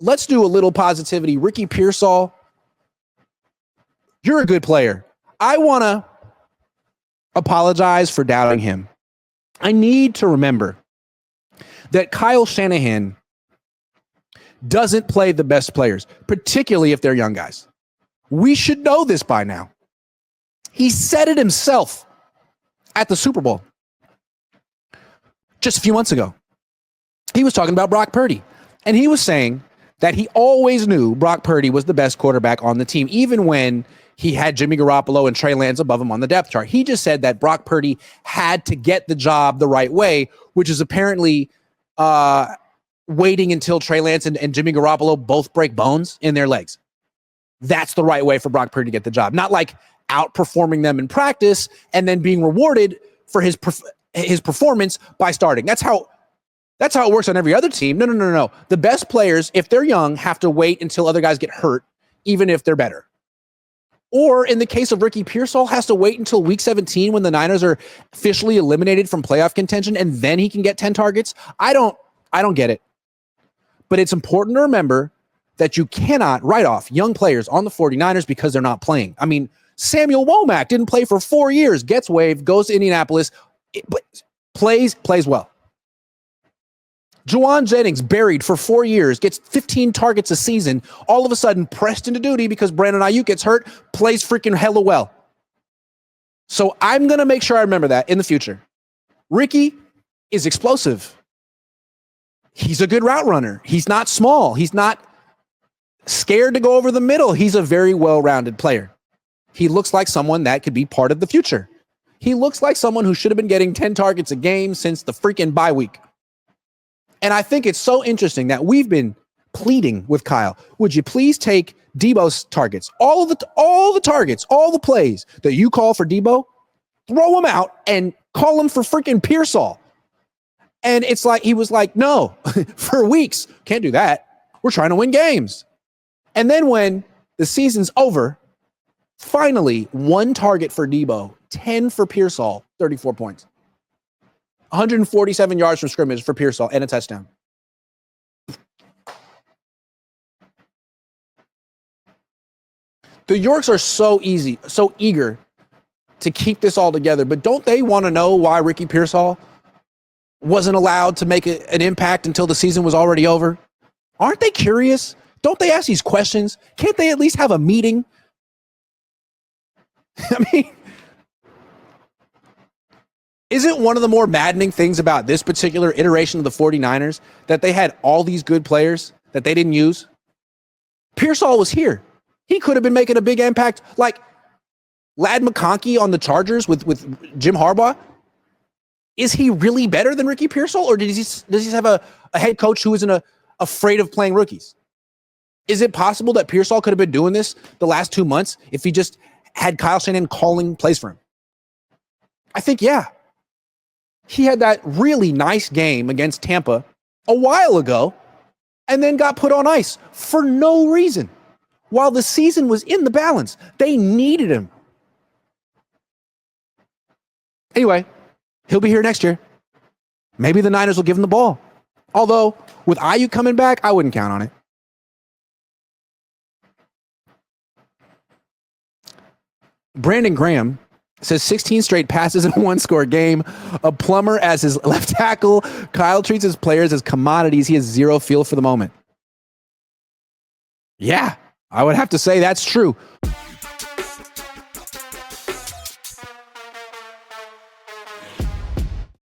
let's do a little positivity. Ricky Pearsall, you're a good player. I want to apologize for doubting him. I need to remember that Kyle Shanahan doesn't play the best players, particularly if they're young guys. We should know this by now. He said it himself at the Super Bowl just a few months ago. He was talking about Brock Purdy, and he was saying that he always knew Brock Purdy was the best quarterback on the team, even when he had Jimmy Garoppolo and Trey Lance above him on the depth chart. He just said that Brock Purdy had to get the job the right way, which is apparently waiting until Trey Lance and Jimmy Garoppolo both break bones in their legs. That's the right way for Brock Purdy to get the job. Not like outperforming them in practice and then being rewarded for his performance by starting. That's how it works on every other team. No. The best players, if they're young, have to wait until other guys get hurt, even if they're better. Or in the case of Ricky Pearsall, has to wait until week 17 when the Niners are officially eliminated from playoff contention, and then he can get 10 targets. I don't get it. But it's important to remember that you cannot write off young players on the 49ers because they're not playing. I mean, Samuel Womack didn't play for 4 years, gets waived, goes to Indianapolis, plays well. Juwan Jennings buried for 4 years, gets 15 targets a season, all of a sudden pressed into duty because Brandon Ayuk gets hurt, plays freaking hella well. So I'm going to make sure I remember that in the future. Ricky is explosive. He's a good route runner. He's not small. He's not scared to go over the middle. He's a very well-rounded player. He looks like someone that could be part of the future. He looks like someone who should have been getting 10 targets a game since the freaking bye week. And I think it's so interesting that we've been pleading with Kyle. Would you please take Debo's targets, all the targets, all the plays that you call for Debo, throw them out and call them for freaking Pearsall. And it's like, he was like, no, for weeks, can't do that. We're trying to win games. And then when the season's over, finally, 1 target for Debo, 10 for Pearsall, 34 points. 147 yards from scrimmage for Pearsall and a touchdown. The Yorks are so eager to keep this all together, but don't they want to know why Ricky Pearsall wasn't allowed to make an impact until the season was already over? Aren't they curious? Don't they ask these questions? Can't they at least have a meeting? I mean, isn't one of the more maddening things about this particular iteration of the 49ers that they had all these good players that they didn't use? Pearsall was here. He could have been making a big impact, like Ladd McConkey on the Chargers with Jim Harbaugh. Is he really better than Ricky Pearsall, or does he have a head coach who isn't afraid of playing rookies? Is it possible that Pearsall could have been doing this the last 2 months if he just had Kyle Shanahan calling plays for him? I think, yeah. He had that really nice game against Tampa a while ago and then got put on ice for no reason. While the season was in the balance, they needed him. Anyway, he'll be here next year. Maybe the Niners will give him the ball. Although, with Ayuk coming back, I wouldn't count on it. Brandon Graham says 16 straight passes in a one-score game. A plumber as his left tackle. Kyle treats his players as commodities. He has zero feel for the moment. Yeah, I would have to say that's true.